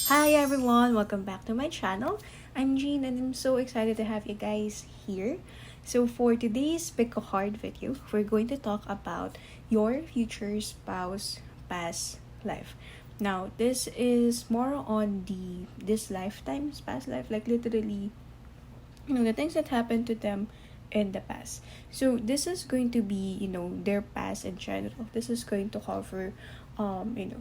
Hi everyone, welcome back to my channel. I'm Jean and I'm so excited to have you guys here. So for today's pick a card video, we're going to talk about your future spouse past life. Now, this is more on this lifetime's past life, like literally, the things that happened to them in the past. So this is going to be, their past in general. This is going to cover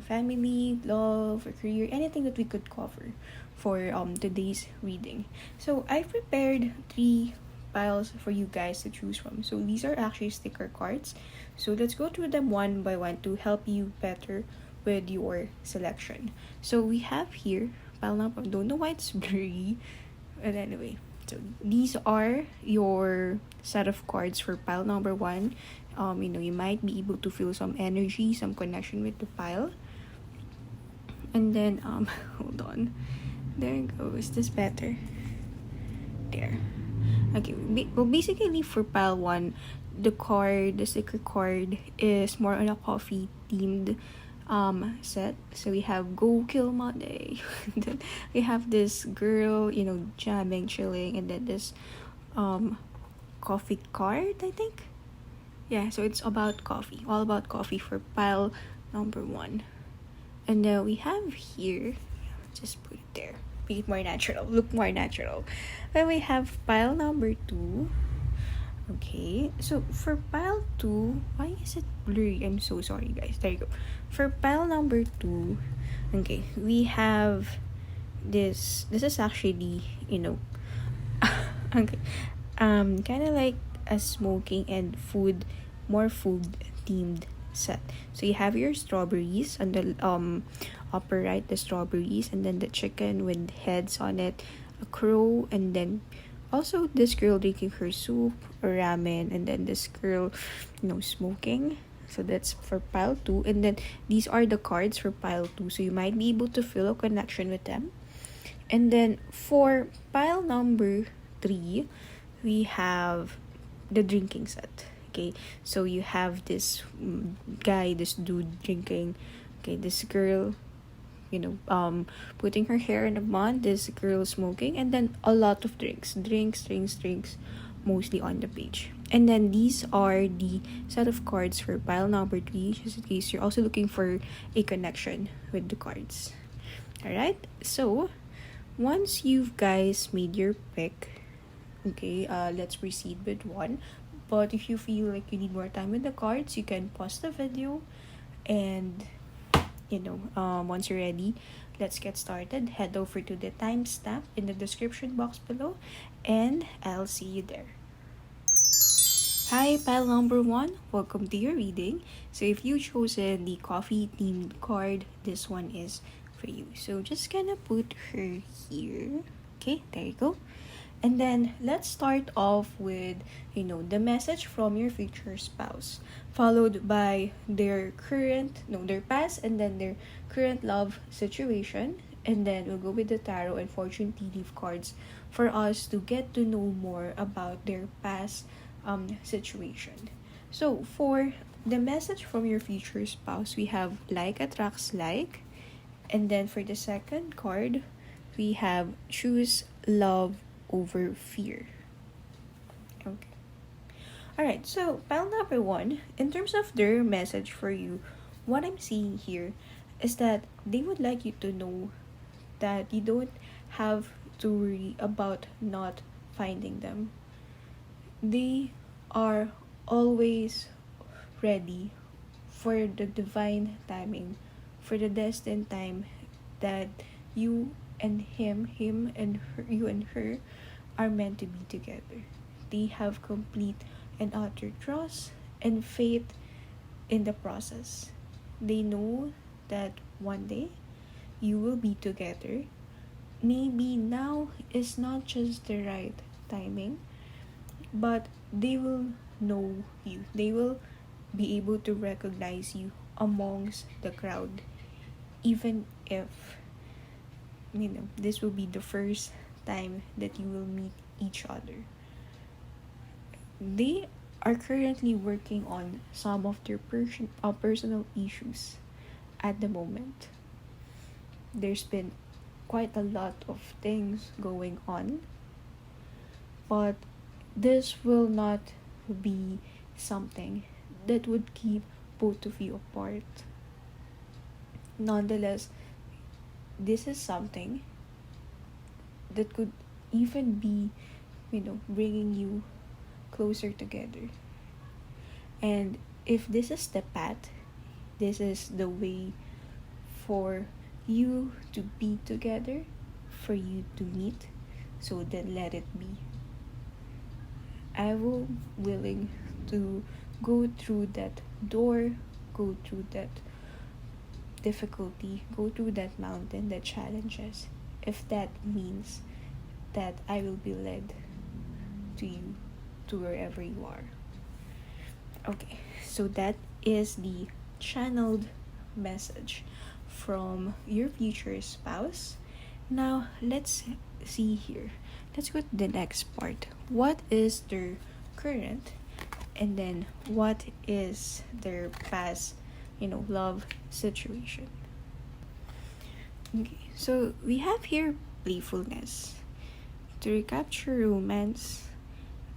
family, love, or career, anything that we could cover for today's reading. So I prepared three piles for you guys to choose from. So these are actually sticker cards. So let's go through them one by one to help you better with your selection. So we have here pile number, don't know why it's blurry, but anyway, so these are your set of cards for pile number one. You might be able to feel some energy, some connection with the pile. And then hold on. There it goes. Is this better? There. Okay. Well, basically for pile one, the sticker card is more on a coffee themed set. So we have Go Kill Monday. Then we have this girl, jamming, chilling, and then this coffee card, I think. Yeah, so it's about coffee, all about coffee for pile number one. And then we have here, just put it there, make it more natural, look more natural. Then we have pile number two. Okay, so for pile 2, why is it blurry? I'm so sorry, guys. There you go. For pile number 2, okay, we have this. This is actually, okay, kind of like a smoking and more food themed set. So you have your strawberries on the upper right, the strawberries, and then the chicken with heads on it, a crow, and then also this girl drinking her soup or ramen, and then this girl, smoking. So that's for pile 2. And then these are the cards for pile 2. So you might be able to feel a connection with them. And then for pile number 3, we have the drinking set. Okay, so you have this this dude drinking. Okay, this girl, putting her hair in a bun, this girl smoking, and then a lot of drinks, mostly on the page. And then these are the set of cards for pile number 3, just in case you're also looking for a connection with the cards. Alright, so once you've guys made your pick, okay, let's proceed with one. But if you feel like you need more time with the cards, you can pause the video and once you're ready, let's get started. Head over to the timestamp in the description box below and I'll see you there. Hi, pile number 1. Welcome to your reading. So if you chosen the coffee themed card, this one is for you. So just gonna put her here. Okay, there you go. And then let's start off with, the message from your future spouse, followed by their past, and then their current love situation. And then we'll go with the tarot and fortune tea leaf cards for us to get to know more about their past situation. So for the message from your future spouse, we have like attracts like. And then for the second card, we have choose love over fear. Okay. Alright, so pile number 1, in terms of their message for you, what I'm seeing here is that they would like you to know that you don't have to worry about not finding them. They are always ready for the divine timing, for the destined time that you and him and her, you and her are meant to be together. They have complete and utter trust and faith in the process. They know that one day you will be together. Maybe now is not just the right timing, but they will know you. They will be able to recognize you amongst the crowd, even if this will be the first time that you will meet each other. They are currently working on some of their personal issues at the moment. There's been quite a lot of things going on, but this will not be something that would keep both of you apart. Nonetheless, this is something that could even be, bringing you closer together. And if this is the path, this is the way for you to be together, for you to meet, so then let it be. I will willing to go through that door, go through that difficulty, go through that mountain, that challenges, if that means that I will be led to you, to wherever you are. Okay, so that is the channeled message from your future spouse. Now, let's see here. Let's go to the next part. What is their current, and then what is their past, love situation? Okay, so we have here playfulness. To recapture romance,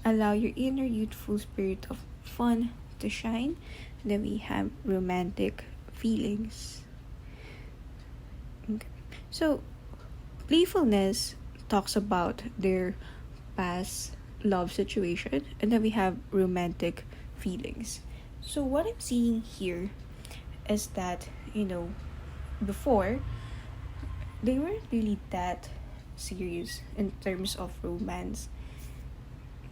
allow your inner youthful spirit of fun to shine. Then we have romantic feelings. Okay. So, playfulness talks about their past love situation, and then we have romantic feelings. So, what I'm seeing here is that, before, they weren't really that serious in terms of romance.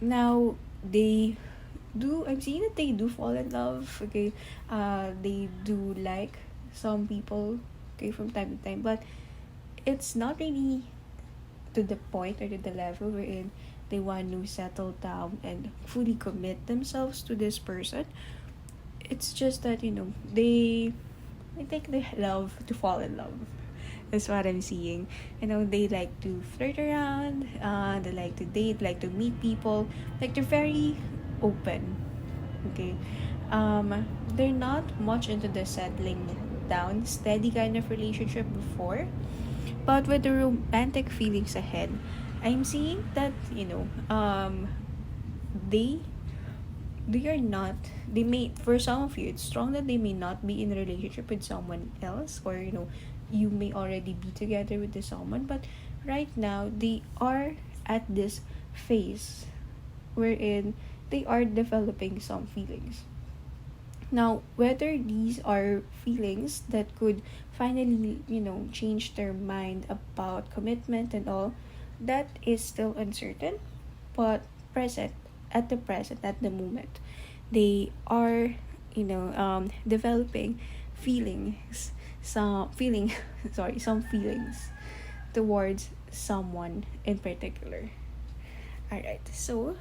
Now, I'm seeing that they do fall in love, okay? They do like some people, okay, from time to time, but it's not really to the point or to the level wherein they want to settle down and fully commit themselves to this person. It's just that, I think they love to fall in love. That's what I'm seeing. They like to flirt around, they like to date, like to meet people. Like, they're very open. Okay. They're not much into the settling down, steady kind of relationship before. But with the romantic feelings ahead, I'm seeing that, they are not, they may, for some of you, it's strong that they may not be in a relationship with someone else, or you may already be together with this someone, but right now they are at this phase wherein they are developing some feelings. Now, whether these are feelings that could finally, change their mind about commitment and all, that is still uncertain. But at the moment, they are, developing feelings, some feelings towards someone in particular. Alright, so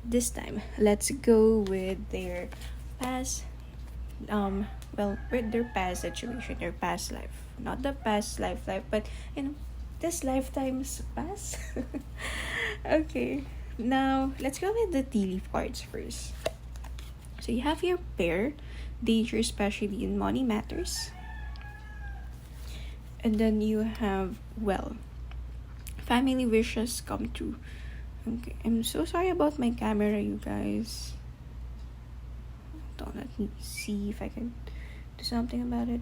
this time, let's go with their past, with their past situation, their past life. Not the past life, but, this lifetime's past. Okay, now let's go with the tea leaf cards first. So you have your pair, danger especially in money matters. And then you have, family wishes come true. Okay, I'm so sorry about my camera, you guys. Don't let me see if I can do something about it.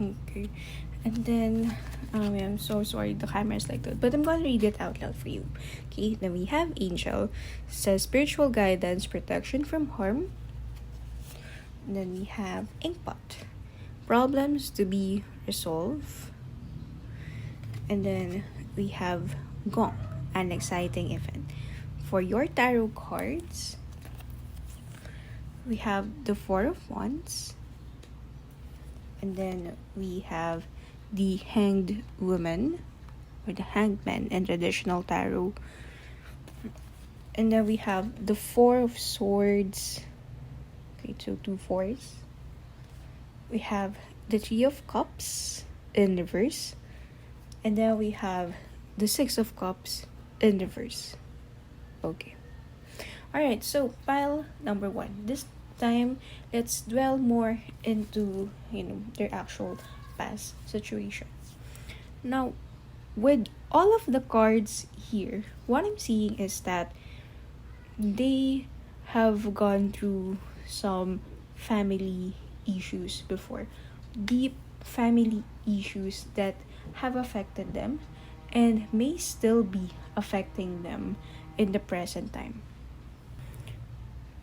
Okay, and then I'm so sorry the camera is like that, but I'm gonna read it out loud for you. Okay, then we have Angel, says spiritual guidance, protection from harm. And then we have Inkpot, problems to be resolved. And then we have Gong, an exciting event. For your tarot cards, we have the Four of Wands, and then we have the Hanged Woman, or the Hanged Man in traditional tarot, and then we have the Four of Swords. Okay, so 2 fours. We have the Three of Cups in reverse, and then we have the Six of Cups in reverse. Okay. Alright, so pile number 1. This time, let's dwell more into, their actual past situation. Now, with all of the cards here, what I'm seeing is that they have gone through some family issues before. Deep family issues that have affected them and may still be affecting them in the present time.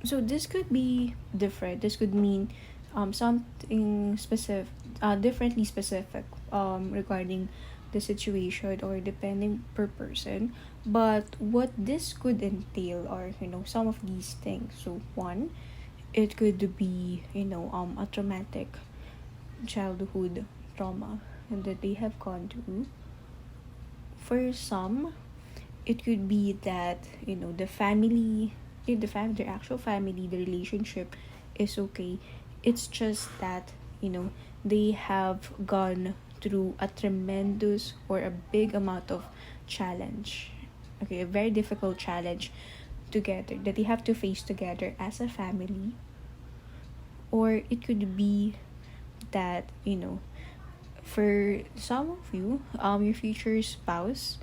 So this could be different. This could mean something specific, differently specific regarding the situation or depending per person. But what this could entail are, some of these things. So one, it could be, a traumatic childhood trauma that they have gone through. For some, it could be that, the family, if their actual family, the relationship is okay. It's just that, they have gone through a tremendous or a big amount of challenge. Okay, a very difficult challenge together that they have to face together as a family. Or it could be that, for some of you, your future spouse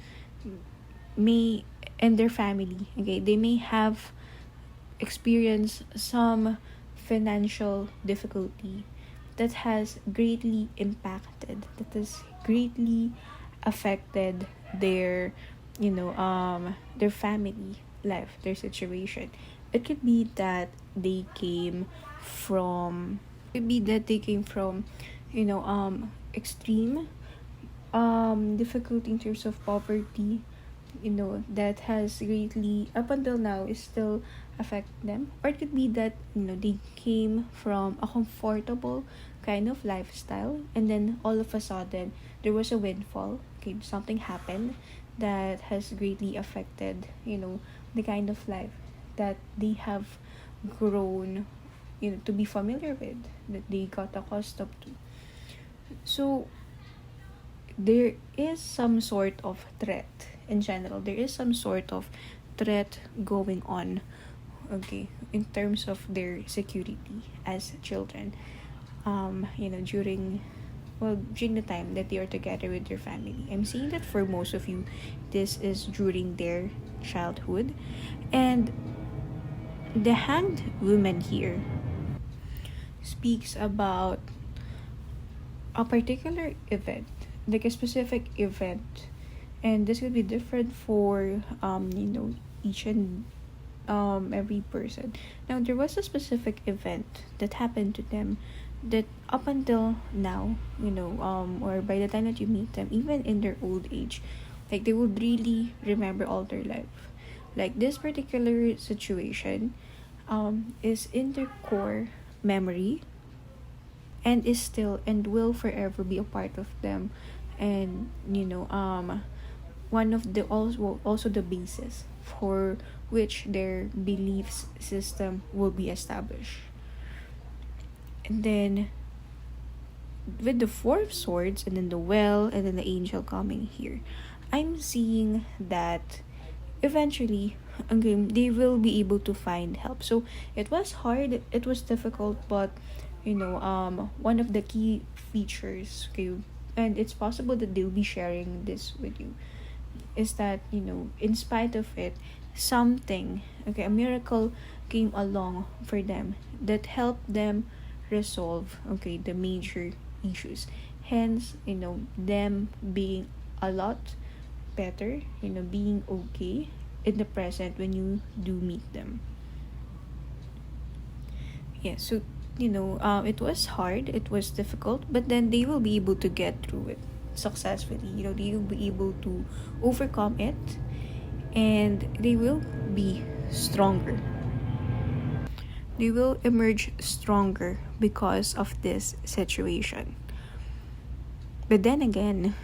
may, and their family, okay, they may have experienced some financial difficulty that has greatly impacted, that has greatly affected their, their family life, their situation. It could be that they came from, extreme difficulty in terms of poverty, that has greatly up until now is still affect them. Or it could be that, they came from a comfortable kind of lifestyle, and then all of a sudden there was a windfall. Okay, something happened that has greatly affected, the kind of life that they have grown, to be familiar with, that they got accustomed to. So there is some sort of threat in general. There is some sort of threat going on, okay, in terms of their security as children. During the time that they are together with their family. I'm seeing that for most of you, this is during their childhood. And the Hanged Woman here speaks about a particular event, like a specific event, and this could be different for each and every person. Now, there was a specific event that happened to them that up until now, or by the time that you meet them, even in their old age, like they would really remember all their life. Like this particular situation is in their core memory, and is still and will forever be a part of them. And one of the also the basis for which their beliefs system will be established. And then with the Four of Swords, and then the Well, and then the Angel coming here, I'm seeing that eventually, again, they will be able to find help. So it was hard, it was difficult, but one of the key features, okay, and it's possible that they'll be sharing this with you, is that, in spite of it, something, okay, a miracle came along for them that helped them resolve, okay, the major issues. Hence, them being a lot better, being okay in the present when you do meet them. Yeah, so it was hard, it was difficult, but then they will be able to get through it successfully. They will be able to overcome it, and they will be stronger. They will emerge stronger because of this situation. But then again,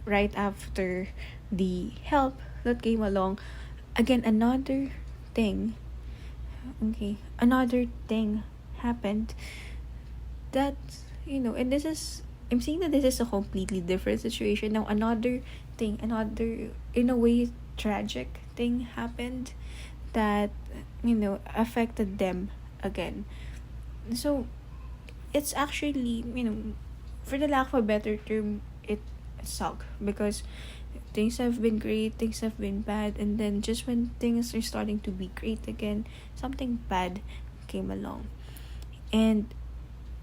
right after the help that came along, again, another thing happened that, and this is, I'm seeing that this is a completely different situation. Now, another, in a way, tragic thing happened that, affected them again. So, it's actually, for the lack of a better term, it sucked because things have been great, things have been bad, and then just when things are starting to be great again, something bad came along. And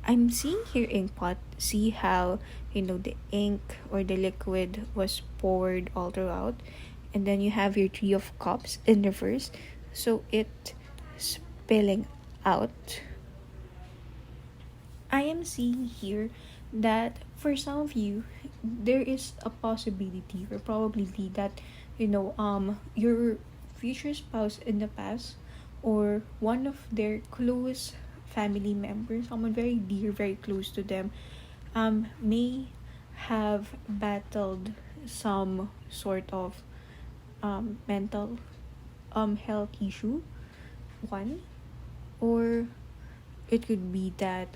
I'm seeing here ink pot, see how, the ink or the liquid was poured all throughout. And then you have your Three of Cups in reverse. So it spilling out. I am seeing here that for some of you, there is a possibility or probability that, your future spouse in the past or one of their close family members, someone very dear, very close to them, may have battled some sort of mental health issue. One, or it could be that,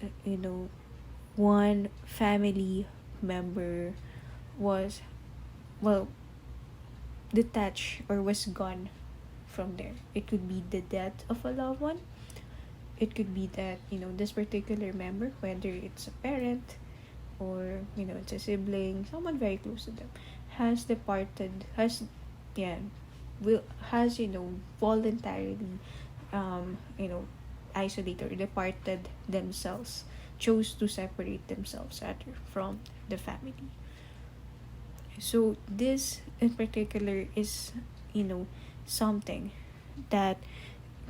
one family member was, well, detached or was gone from there. It could be the death of a loved one. It could be that, this particular member, whether it's a parent or, it's a sibling, someone very close to them, has departed, yeah, has, voluntarily, you know, isolated or departed themselves, chose to separate themselves rather from the family. So this in particular is, something that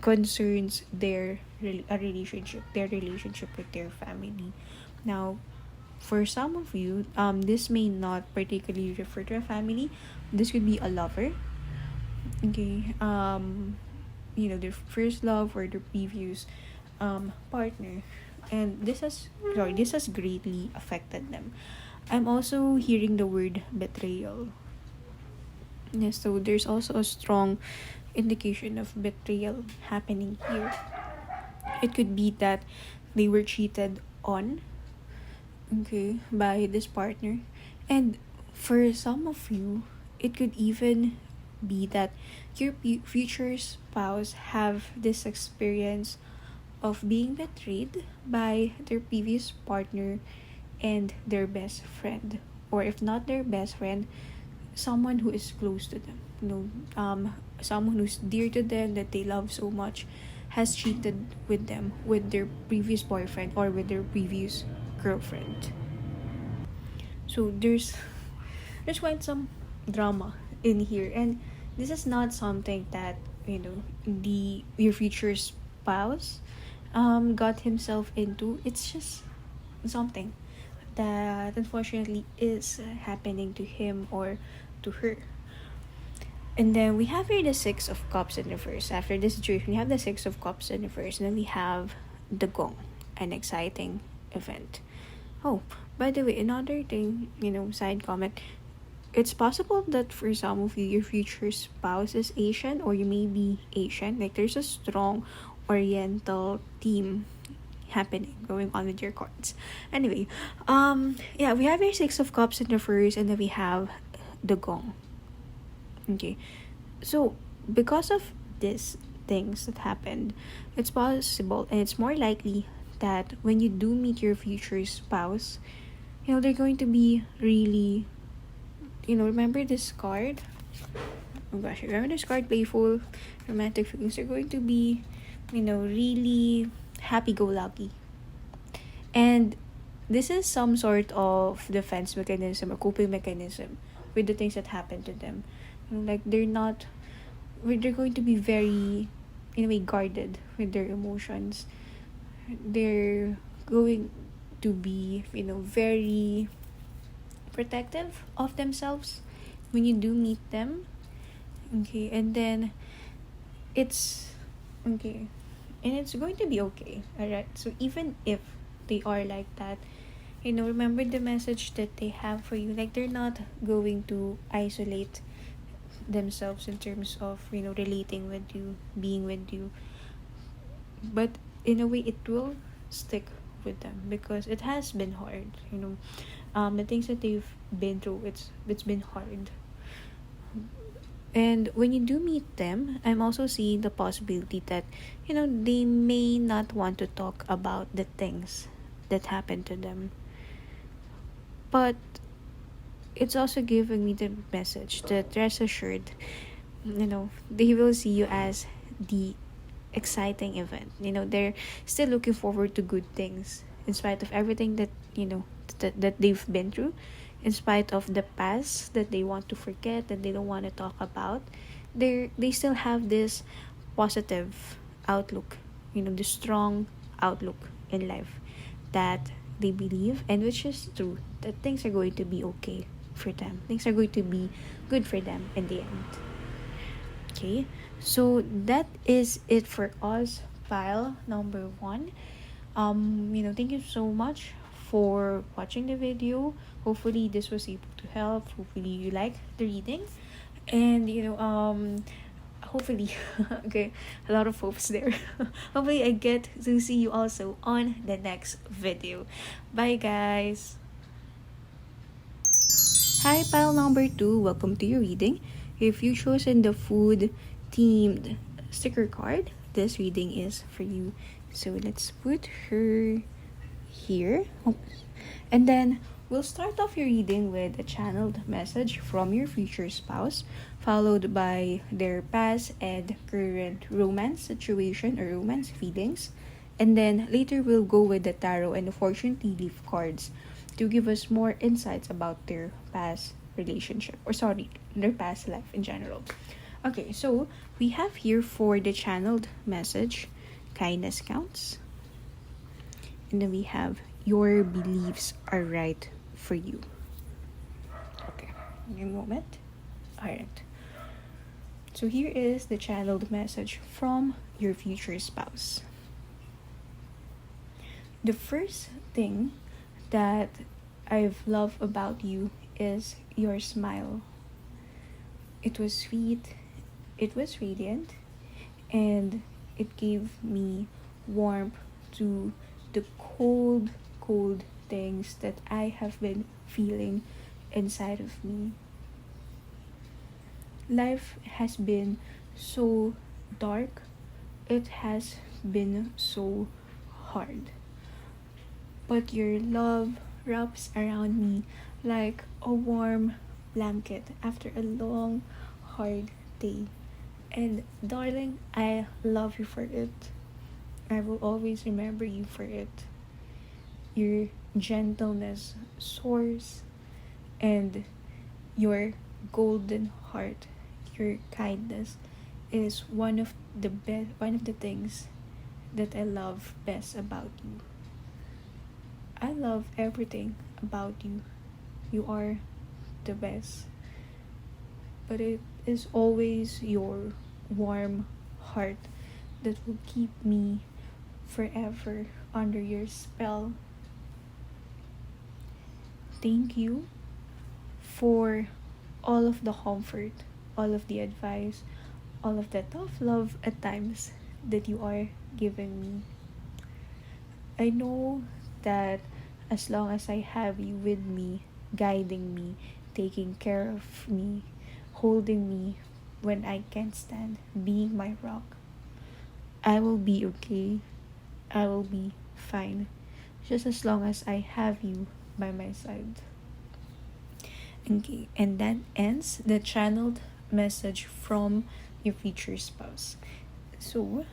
concerns their relationship with their family. Now, for some of you, this may not particularly refer to a family. This could be a lover. Okay. Their first love or their previous partner, and this has greatly affected them. I'm also hearing the word betrayal. Yes, so there's also a strong indication of betrayal happening here. It could be that they were cheated on, okay, by this partner. And for some of you, it could even be that your future spouse have this experience of being betrayed by their previous partner and their best friend, or if not their best friend, someone who is close to them, someone who's dear to them that they love so much, has cheated with them, with their previous boyfriend or with their previous girlfriend. So there's quite some drama in here, and this is not something that, the your future spouse got himself into. It's just something that unfortunately is happening to him or to her. And then we have here the Six of Cups in reverse. After this situation, we have the Six of Cups in reverse, and then we have the Gong, an exciting event. Oh, by the way, another thing, side comment. It's possible that for some of you, your future spouse is Asian, or you may be Asian. Like, there's a strong Oriental theme happening going on with your cards. Anyway, yeah, we have our Six of Cups in the first, and then we have the Gong. Okay, so because of these things that happened, it's possible and it's more likely that when you do meet your future spouse, they're going to be really, remember this card? Oh gosh, remember this card? Playful, romantic feelings. They're going to be, really happy-go-lucky. And this is some sort of defense mechanism or coping mechanism with the things that happen to them. Like, they're going to be very, in a way, guarded with their emotions. They're going to be, very protective of themselves when you do meet them. Okay, and then it's okay, and it's going to be okay. All right, so even if they are like that, remember the message that they have for you. Like, they're not going to isolate themselves in terms of, relating with you, being with you, but in a way it will stick with them because it has been hard. The things that they've been through, it's been hard. And when you do meet them, I'm also seeing the possibility that, they may not want to talk about the things that happened to them. But it's also giving me the message that rest assured, they will see you as the exciting event. They're still looking forward to good things in spite of everything that that they've been through, in spite of the past that they want to forget, that they don't want to talk about. They still have this positive outlook, the strong outlook in life, that they believe, and which is true, that things are going to be okay for them. Things are going to be good for them in the end. Okay, so that is it for us, pile number 1. Thank you so much for watching the video. Hopefully this was able to help. Hopefully you like the reading, and hopefully okay, a lot of hopes there. Hopefully I get to see you also on the next video. Bye guys. Hi pile number 2, welcome to your reading. If you chosen the food themed sticker card, this reading is for you. So let's put her here. And then we'll start off your reading with a channeled message from your future spouse, followed by their past and current romance situation or romance feelings. And then later we'll go with the tarot and the fortune tea leaf cards to give us more insights about their past relationship, or sorry, their past life in general. Okay, so we have here for the channeled message, kindness counts. And then we have your beliefs are right for you. Okay, give me a moment. Alright. So here is the channeled message from your future spouse. The first thing that I've loved about you is your smile. It was sweet, it was radiant, and it gave me warmth to the cold things that I have been feeling inside of me. Life has been so dark, it has been so hard. But your love wraps around me like a warm blanket after a long, hard day. And darling, I love you for it. I will always remember you for it. Your gentleness soars, and your golden heart, your kindness is one of the things that I love best about you. I love everything about you. You are the best. But it is always your warm heart that will keep me forever under your spell. Thank you for all of the comfort, all of the advice, all of the tough love at times that you are giving me. I know that as long as I have you with me, guiding me, taking care of me, holding me when I can't stand, being my rock, I will be okay. I will be fine. Just as long as I have you by my side. Okay, and that ends the channeled message from your future spouse. So,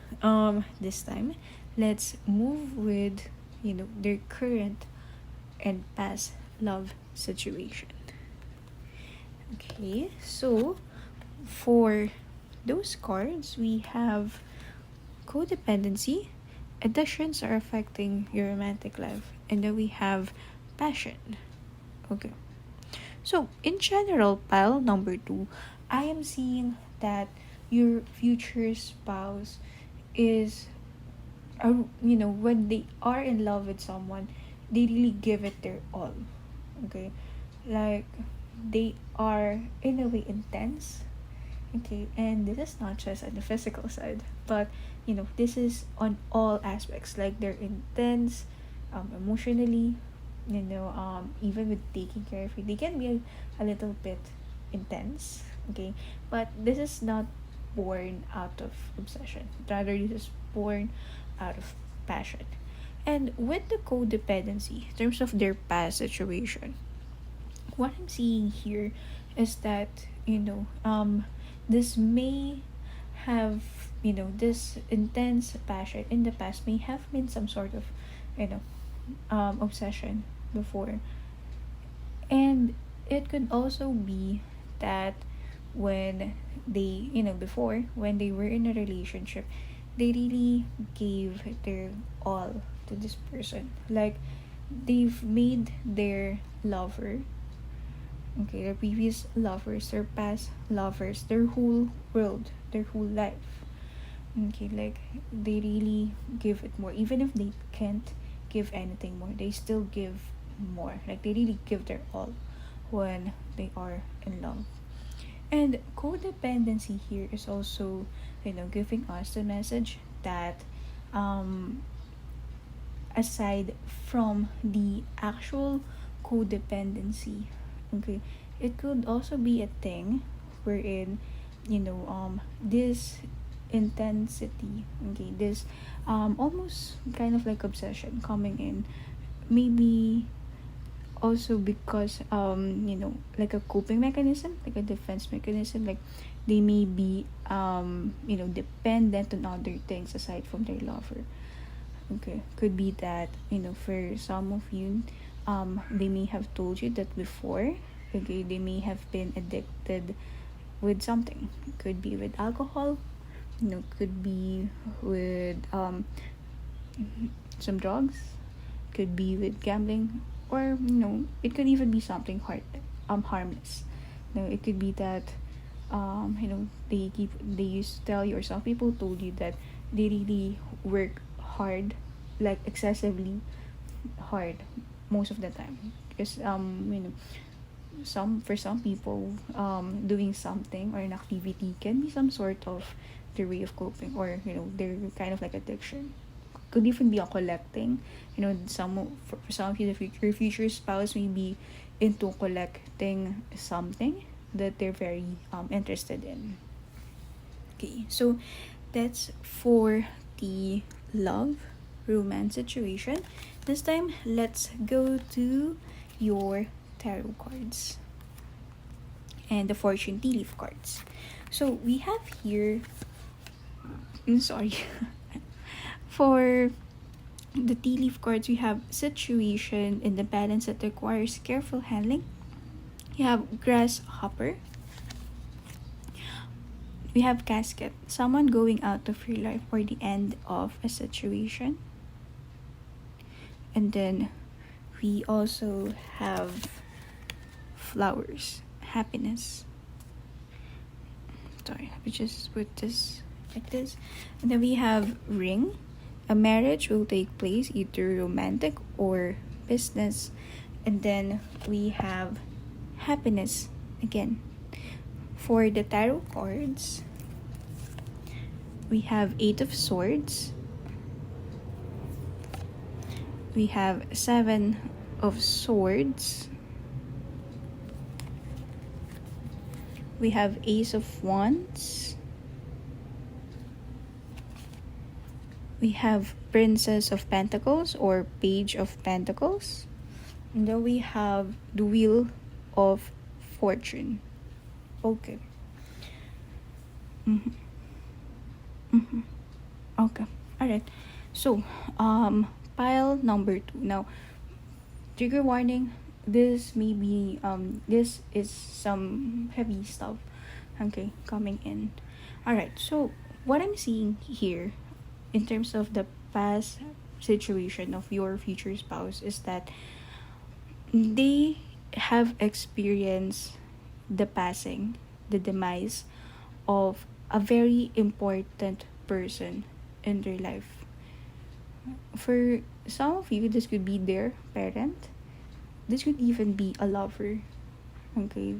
this time, let's move with, their current and past love situation. Okay, so for those cards, we have codependency, additions are affecting your romantic life, and then we have passion. Okay, so in general, pile number 2, I am seeing that your future spouse is, when they are in love with someone, they really give it their all. Okay, like they are in a way intense. Okay, and this is not just on the physical side, but this is on all aspects. Like they're intense, emotionally, even with taking care of you, they can be a little bit intense. Okay, but this is not born out of obsession, rather this is born out of passion. And with the codependency, in terms of their past situation, what I'm seeing here is that, this may have, this intense passion in the past may have been some sort of, you know obsession before. And it could also be that when before, when they were in a relationship, they really gave their all to this person. Like, they've made their lover, okay, their previous lovers, their past lovers, their whole world, their whole life. Okay, like, they really give it more. Even if they can't give anything more, they still give more. Like, they really give their all when they are in love. And codependency here is also, giving us the message that, aside from the actual codependency, okay, it could also be a thing wherein, this intensity, okay, this almost kind of like obsession coming in, maybe also because, like a coping mechanism, like a defense mechanism. Like, they may be, dependent on other things aside from their lover. Okay, could be that, for some of you, they may have told you that before. Okay, they may have been addicted with something. Could be with alcohol, could be with some drugs, could be with gambling, or, it could even be something harmless. It could be that, they used to tell you, or some people told you, that they really work hard, like excessively hard, most of the time. Because, some people, doing something or an activity can be some sort of their way of coping, or, they're kind of like addiction. Could even be on collecting. For some of you, your future spouse may be into collecting something that they're very interested in. Okay, so that's for the love romance situation. This time, let's go to your tarot cards and the fortune tea leaf cards. So we have here, I'm sorry. For the tea leaf cards, we have situation in the balance that requires careful handling. You have grasshopper. We have casket, someone going out of your life or the end of a situation. And then we also have flowers, happiness. Sorry, let me just put this like this. And then we have ring. A marriage will take place, either romantic or business. And then we have happiness again. For the tarot cards, we have 8 of swords. We have 7 of swords. We have ace of wands. We have princess of pentacles or page of pentacles. And then we have the wheel of fortune. Okay. Okay. Alright. So, pile number 2. Now, trigger warning. This may be, this is some heavy stuff, okay, coming in. Alright, so what I'm seeing here in terms of the past situation of your future spouse is that they have experienced the passing, the demise of a very important person in their life. For some of you, this could be their parent. This could even be a lover. Okay.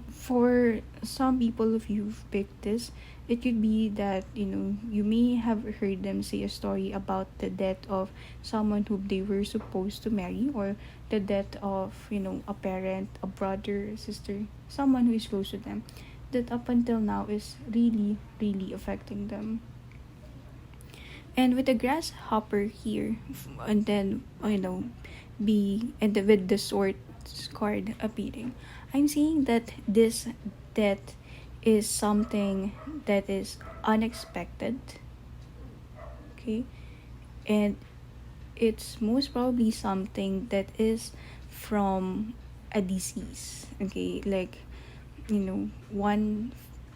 For some people, if you've picked this, it could be that, you may have heard them say a story about the death of someone who they were supposed to marry, or the death of, a parent, a brother, a sister, someone who is close to them, that up until now is really, really affecting them. And with the grasshopper here, and then, with the card appearing, I'm seeing that this death is something that is unexpected. Okay, and it's most probably something that is from a disease. Okay, like, one,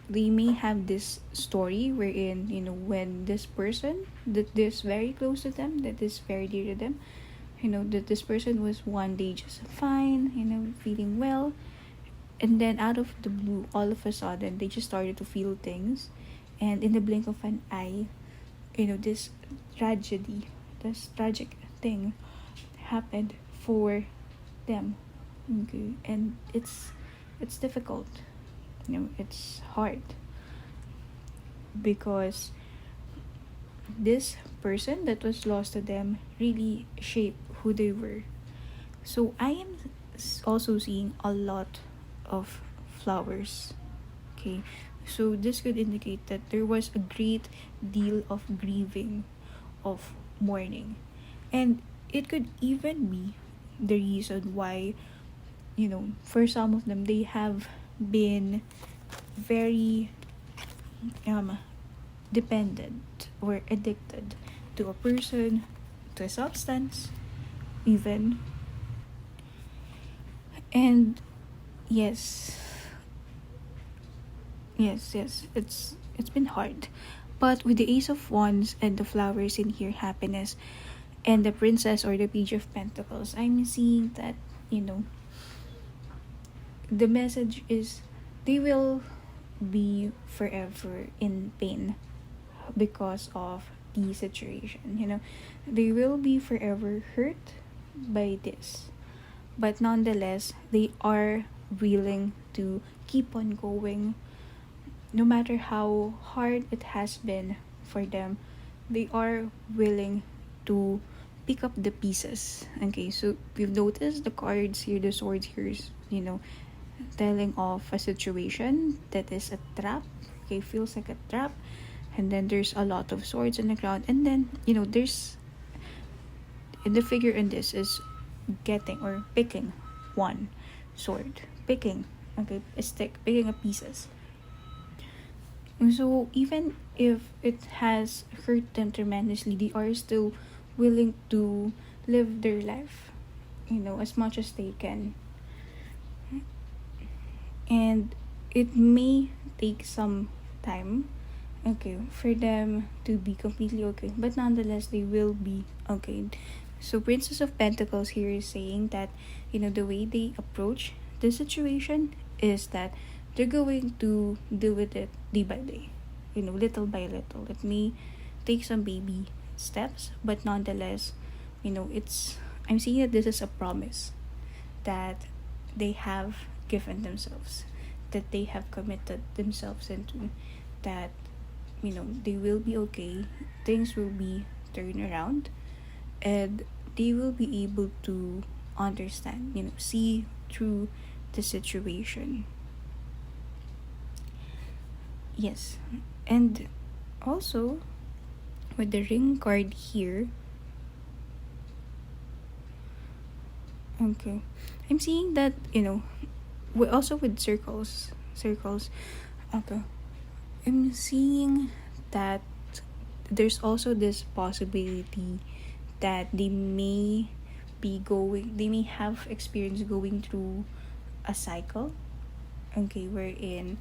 they may have this story wherein, when this person that is very close to them, that is very dear to them, that this person was one day just fine, feeling well, and then out of the blue, all of a sudden they just started to feel things, and in the blink of an eye, this tragedy, this tragic thing happened for them. Okay, and it's difficult, it's hard, because this person that was lost to them really shaped who they were. So I am also seeing a lot of flowers. Okay, so this could indicate that there was a great deal of grieving, of mourning, and it could even be the reason why, for some of them, they have been very dependent or addicted to a person, to a substance, even. And yes, yes, it's been hard. But with the Ace of Wands and the flowers in here, happiness, and the Princess or the Page of Pentacles, I'm seeing that, the message is they will be forever in pain because of the situation. They will be forever hurt by this, but nonetheless they are willing to keep on going, no matter how hard it has been for them. They are willing to pick up the pieces. Okay, so we've noticed the cards here, the swords here is, telling of a situation that is a trap. Okay, feels like a trap. And then there's a lot of swords on the ground, and then, there's, the figure in this is getting or picking one sword, picking, okay, a stick, picking up pieces. So even if it has hurt them tremendously, they are still willing to live their life, as much as they can. And it may take some time, okay, for them to be completely okay, but nonetheless they will be okay. So Princess of Pentacles here is saying that, the way they approach the situation is that they're going to deal with it day by day, little by little. It may take some baby steps, but nonetheless, I'm seeing that this is a promise that they have given themselves, that they have committed themselves into, that, they will be okay, things will be turned around, and they will be able to understand, see through the situation. Yes, and also with the ring card here, okay, I'm seeing that, we also with circles, okay, I'm seeing that there's also this possibility that they may have experience going through a cycle, okay, wherein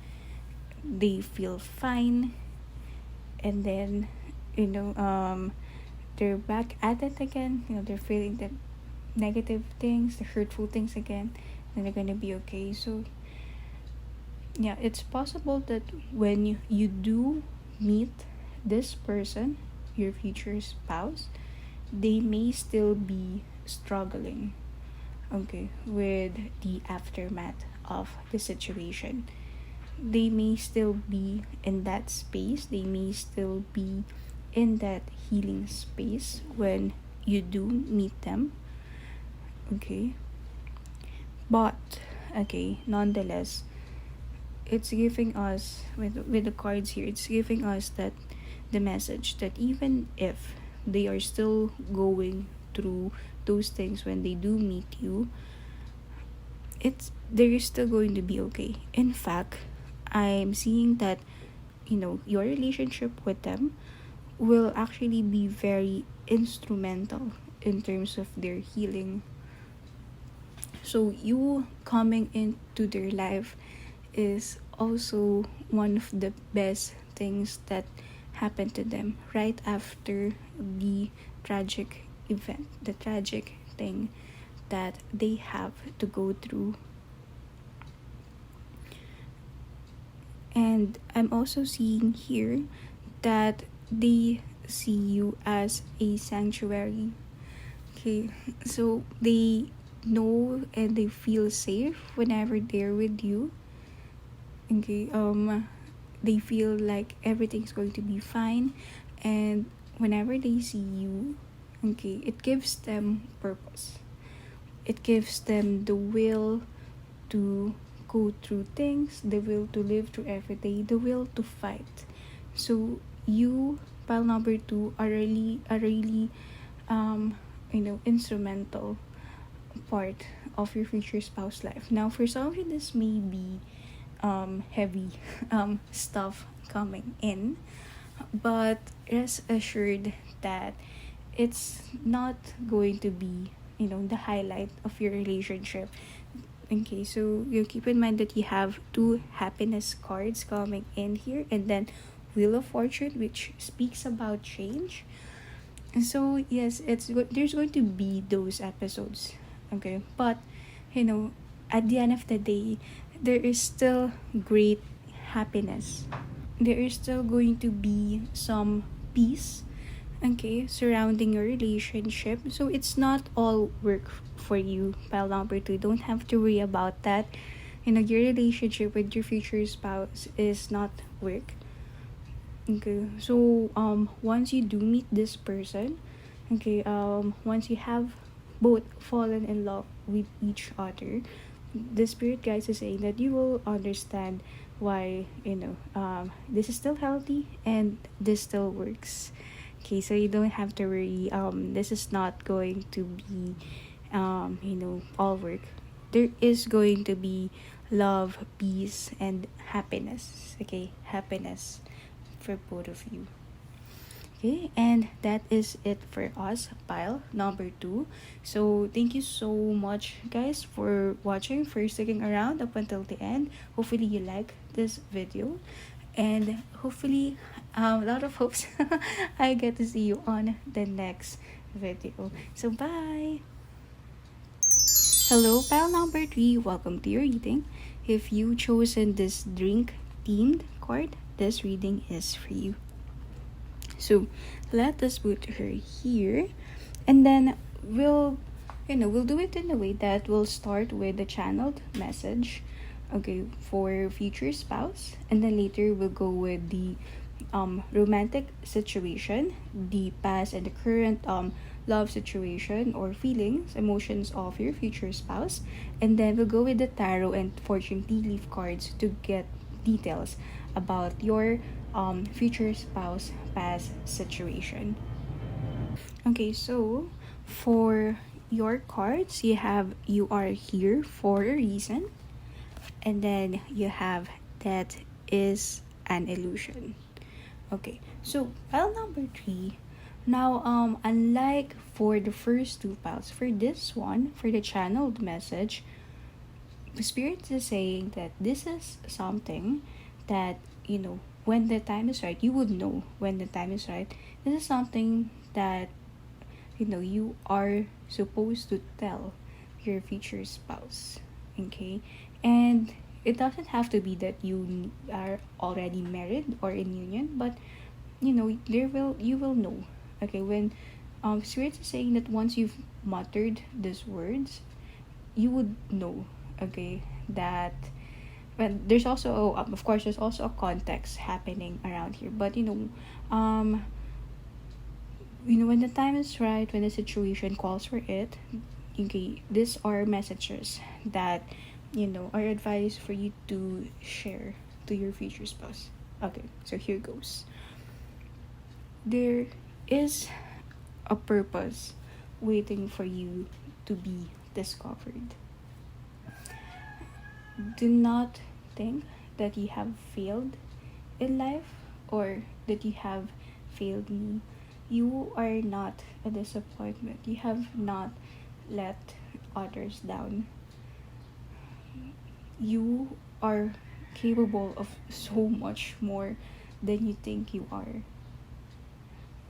they feel fine, and then, they're back at it again, they're feeling the negative things, the hurtful things again, and they're gonna be okay. So yeah, it's possible that when you do meet this person, your future spouse, they may still be struggling, okay, with the aftermath of the situation. They may still be in that space, they may still be in that healing space when you do meet them, okay. But okay, nonetheless, it's giving us, with the cards here, it's giving us that the message that even if they are still going through those things when they do meet you, there is still going to be okay. In fact, I'm seeing that your relationship with them will actually be very instrumental in terms of their healing. So you coming into their life is also one of the best things that happened to them right after the tragic event, the tragic thing that they have to go through. And I'm also seeing here that they see you as a sanctuary. Okay, so they know and they feel safe whenever they're with you. Okay, they feel like everything's going to be fine, and whenever they see you, okay, it gives them purpose. It gives them the will to go through things, the will to live through every day, the will to fight. So you, pile number 2, are really instrumental part of your future spouse life. Now, for some of you, this may be heavy stuff coming in, but rest assured that it's not going to be the highlight of your relationship. Okay, so you keep in mind that you have 2 happiness cards coming in here, and then Wheel of Fortune, which speaks about change. And so yes, there's going to be those episodes, okay, but at the end of the day, there is still great happiness. There is still going to be some peace, okay, surrounding your relationship. So it's not all work for you, pile number 2. Don't have to worry about that. Your relationship with your future spouse is not work. Okay, so once you do meet this person, okay, once you have both fallen in love with each other, the spirit guides is saying that you will understand why this is still healthy and this still works. Okay, so you don't have to worry. This is not going to be all work. There is going to be love, peace, and happiness. Okay, happiness for both of you. Okay, and that is it for us, pile number 2. So thank you so much, guys, for watching, for sticking around up until the end. Hopefully you like this video, and hopefully a lot of hopes I get to see you on the next video. So bye. Hello, pile number 3. Welcome to your reading. If you chosen this drink themed card, this reading is for you. So let us put her here, and then we'll do it in a way that we'll start with the channeled message, okay, for future spouse, and then later we'll go with the romantic situation, the past and the current love situation or feelings, emotions of your future spouse, and then we'll go with the tarot and fortune tea leaf cards to get details about your future spouse past situation. Okay, so for your cards, you are here for a reason, and then you have that is an illusion. Okay, so pile number 3. Now, unlike for the first 2 piles, for this one, for the channeled message, the spirit is saying that this is something that when the time is right, you would know when the time is right. This is something that you are supposed to tell your future spouse. Okay, and it doesn't have to be that you are already married or in union, but you will know. Okay, when spirit is saying that once you've muttered these words, you would know. Okay, that. Well, there's also of course there's also a context happening around here, but when the time is right, when the situation calls for it, okay, these are messages that are advised for you to share to your future spouse. Okay, so here goes. There is a purpose waiting for you to be discovered. do not think that you have failed in life or that you have failed me. You are not a disappointment. You have not let others down. You are capable of so much more than you think you are.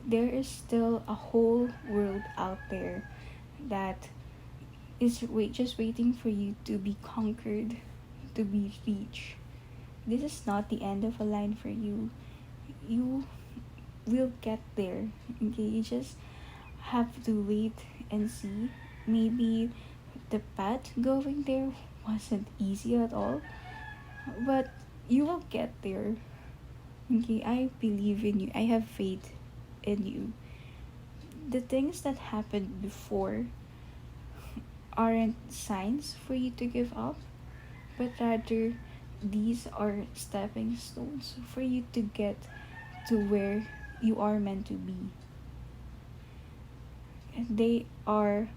There is still a whole world out there that is just waiting for you to be conquered, to be reached. This is not the end of a line for you. You will get there. Okay, you just have to wait and see. Maybe the path going there wasn't easy at all, but you will get there. Okay, I believe in you. I have faith in you. The things that happened before aren't signs for you to give up, but rather these are stepping stones for you to get to where you are meant to be. And they are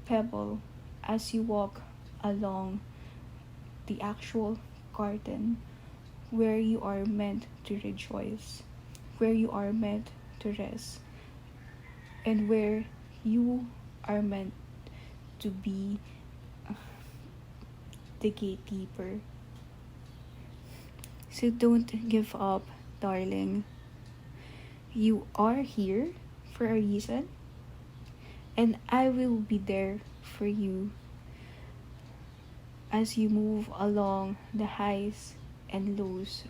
pebble as you walk along the actual garden where you are meant to rejoice, where you are meant to rest, and where you are meant to be the gatekeeper. So don't give up, darling. You are here for a reason, and I will be there for you as you move along the highs and lows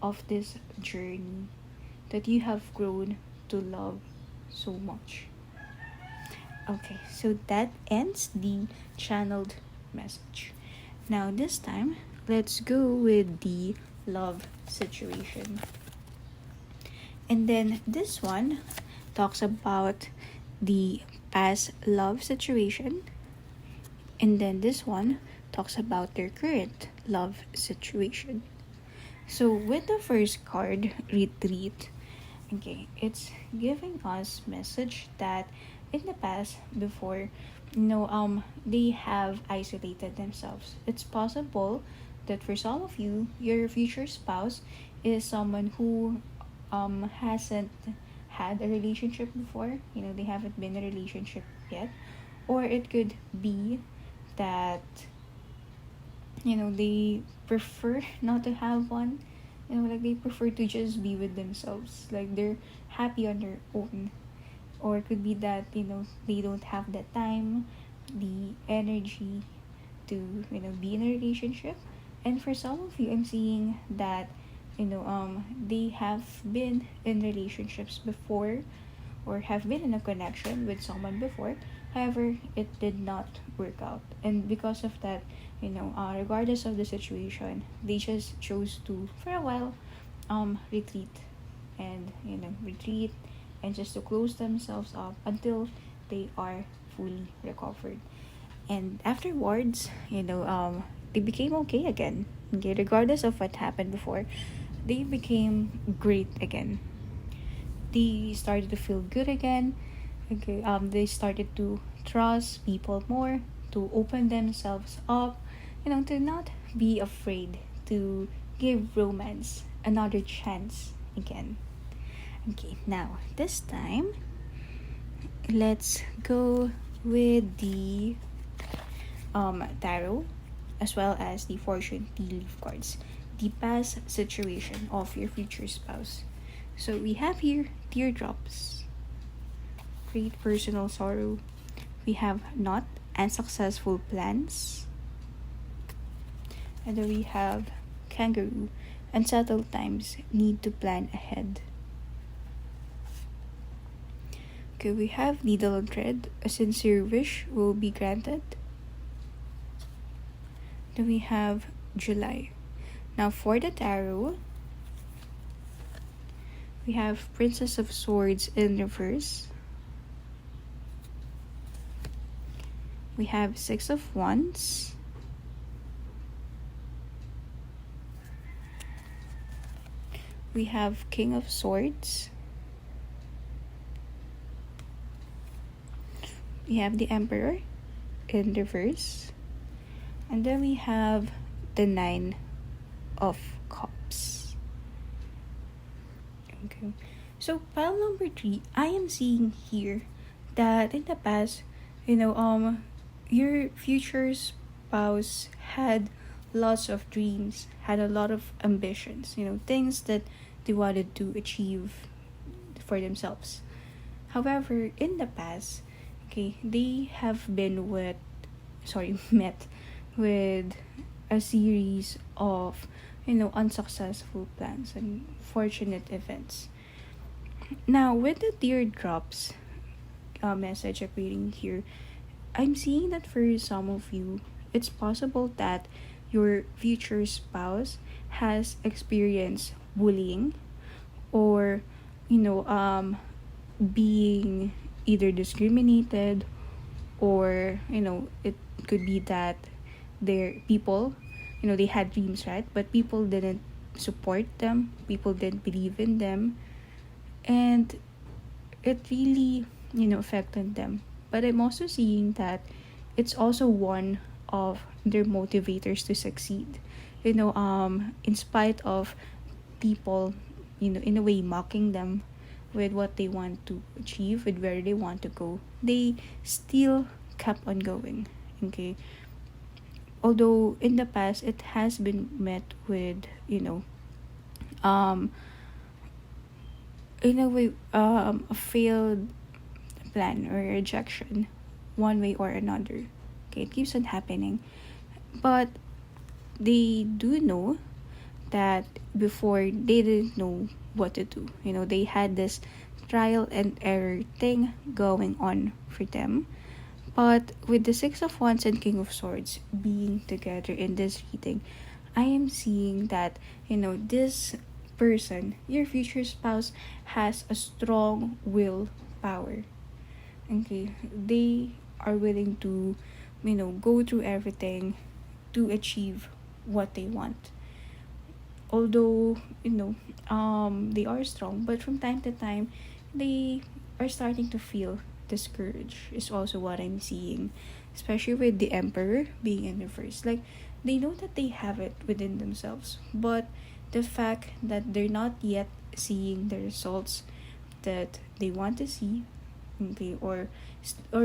of this journey that you have grown to love so much. Okay, so that ends the channeled message. Now, this time, let's go with the love situation. And then this one talks about the past love situation. And then this one talks about their current love situation. So with the first card, retreat, okay, it's giving us message that in the past before, they have isolated themselves. It's possible that for some of you, your future spouse is someone who hasn't had a relationship before. They haven't been in a relationship yet. Or it could be that they prefer not to have one. Like they prefer to just be with themselves, like they're happy on their own. Or it could be that they don't have the time, the energy to be in a relationship. And for some of you, I'm seeing that they have been in relationships before or have been in a connection with someone before. However, it did not work out, and because of that, regardless of the situation, they just chose to for a while retreat and retreat and just to close themselves up until they are fully recovered. And afterwards, they became okay again. Okay, regardless of what happened before, they became great again. They started to feel good again. Okay, they started to trust people more, to open themselves up, to not be afraid to give romance another chance again. Okay, now this time let's go with the tarot as well as the fortune tea leaf cards, the past situation of your future spouse. So we have here teardrops, great personal sorrow. We have not unsuccessful plans, and then we have kangaroo, unsettled times, need to plan ahead. Okay, we have needle and thread, a sincere wish will be granted. Then we have July. Now for the tarot, we have Princess of Swords in reverse. We have Six of Wands. We have King of Swords. We have the Emperor in reverse. And then we have the 9 of Cups. Okay. So pile number 3, I am seeing here that in the past, your future spouse had lots of dreams, had a lot of ambitions, things that they wanted to achieve for themselves. However, in the past, okay, they have been met with a series of, unsuccessful plans and fortunate events. Now, with the teardrops message appearing here, I'm seeing that for some of you, it's possible that your future spouse has experienced bullying, or, being either discriminated, or, it could be that their people, they had dreams, right? But people didn't support them, people didn't believe in them, and it really, affected them. But I'm also seeing that it's also one of their motivators to succeed. In spite of people, in a way mocking them with what they want to achieve, with where they want to go, they still kept on going. Okay. Although in the past it has been met with, um in a way, a failed plan or rejection, one way or another. Okay, it keeps on happening. But they do know that before they didn't know what to do. They had this trial and error thing going on for them. But with the Six of Wands and King of Swords being together in this reading, I am seeing that, this person, your future spouse, has a strong willpower. Okay, they are willing to, go through everything to achieve what they want. Although, they are strong, but from time to time, they are starting to feel discouraged, is also what I'm seeing. Especially with the Emperor being in reverse. Like, they know that they have it within themselves, but the fact that they're not yet seeing the results that they want to see, okay, or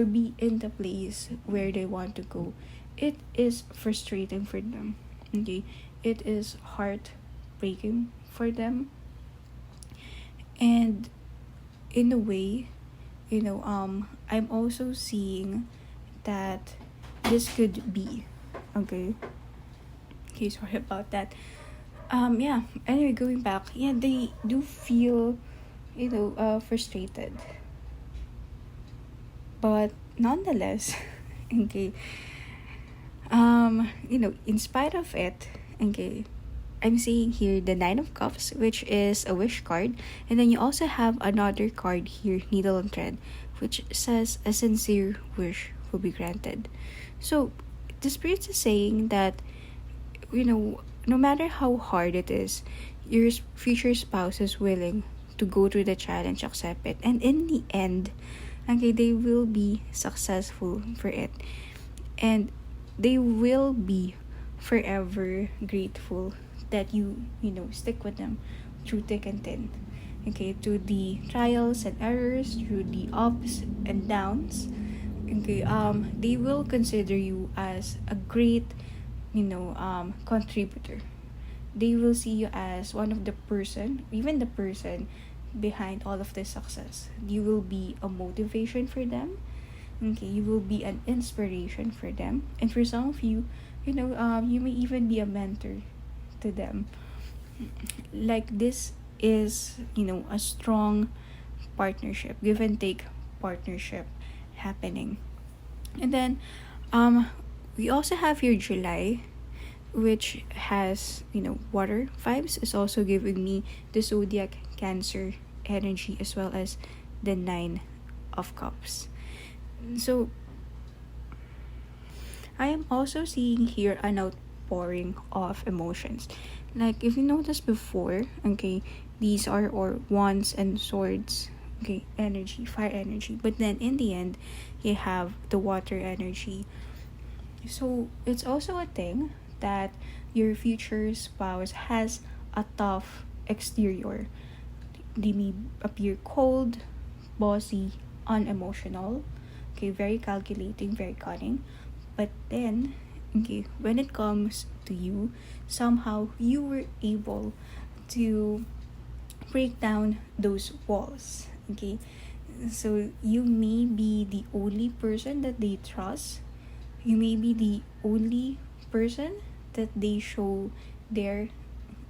be in the place where they want to go, it is frustrating for them. Okay, it is heartbreaking for them, and in a way, I'm also seeing that this could be, okay, sorry about that. Yeah, anyway, going back, yeah, they do feel, frustrated, but nonetheless, okay, in spite of it, okay, I'm seeing here the 9 of Cups, which is a wish card, and then you also have another card here, Needle and Thread, which says a sincere wish will be granted. So the spirit is saying that, no matter how hard it is, your future spouse is willing to go through the challenge, accept it, and in the end, okay, they will be successful for it, and they will be forever grateful that you stick with them through thick and thin. Okay, through the trials and errors, through the ups and downs. Okay, they will consider you as a great, contributor. They will see you as one of the person, even the person behind all of this success. You will be a motivation for them. Okay, you will be an inspiration for them, and for some of you, you may even be a mentor to them. Like, this is, a strong partnership, give and take partnership happening. And then we also have here July, which has, water vibes, is also giving me the zodiac Cancer energy, as well as the 9 of Cups. So I am also seeing here an outpouring of emotions. Like, if you noticed before, okay, these are or wands and swords, okay, energy, fire energy. But then in the end, you have the water energy. So it's also a thing that your future spouse has a tough exterior. They may appear cold, bossy, unemotional, okay, very calculating, very cunning. But then, okay, when it comes to you, somehow you were able to break down those walls. Okay, so you may be the only person that they trust. You may be the only person that they show their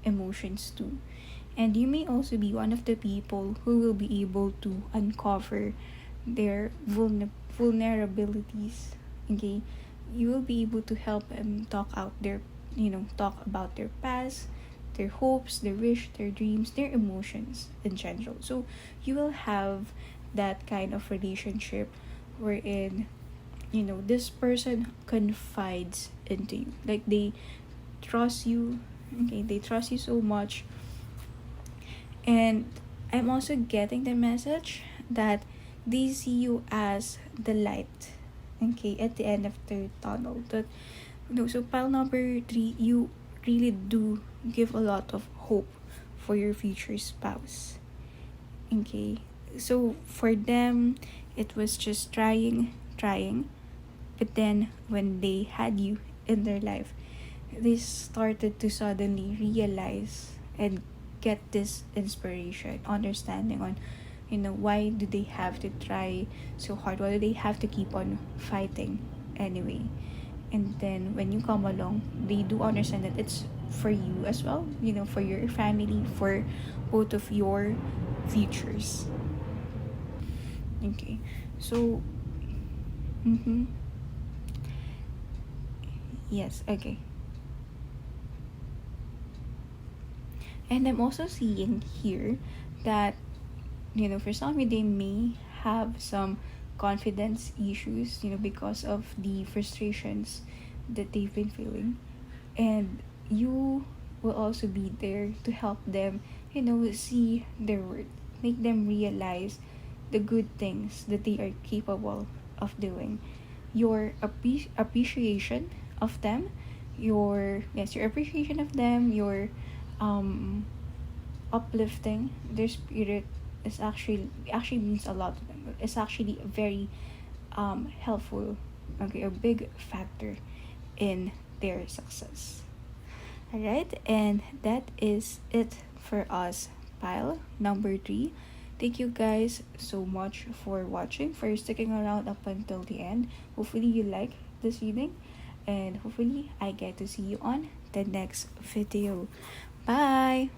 emotions to. And you may also be one of the people who will be able to uncover their vulnerabilities. Okay, you will be able to help them talk out their, talk about their past, their hopes, their wish, their dreams, their emotions in general. So you will have that kind of relationship wherein, this person confides into you. Like they trust you. Okay, they trust you so much. And I'm also getting the message that they see you as the light, okay, at the end of the tunnel. That, so pile number 3, you really do give a lot of hope for your future spouse. Okay, so for them, it was just trying, but then when they had you in their life, they started to suddenly realize and get this inspiration, understanding on, why do they have to try so hard? Why do they have to keep on fighting anyway? And then when you come along, they do understand that it's for you as well, for your family, for both of your futures. Okay, so, mm-hmm. Yes, okay. And I'm also seeing here that, for some, they may have some confidence issues, because of the frustrations that they've been feeling. And you will also be there to help them, see their worth, make them realize the good things that they are capable of doing. Your appreciation of them, your appreciation of them, your um uplifting their spirit is actually means a lot to them. It's actually very helpful, okay, a big factor in their success. All right, and that is it for us, pile number 3. Thank you guys so much for watching, for sticking around up until the end. Hopefully you like this reading, and hopefully I get to see you on the next video. Bye.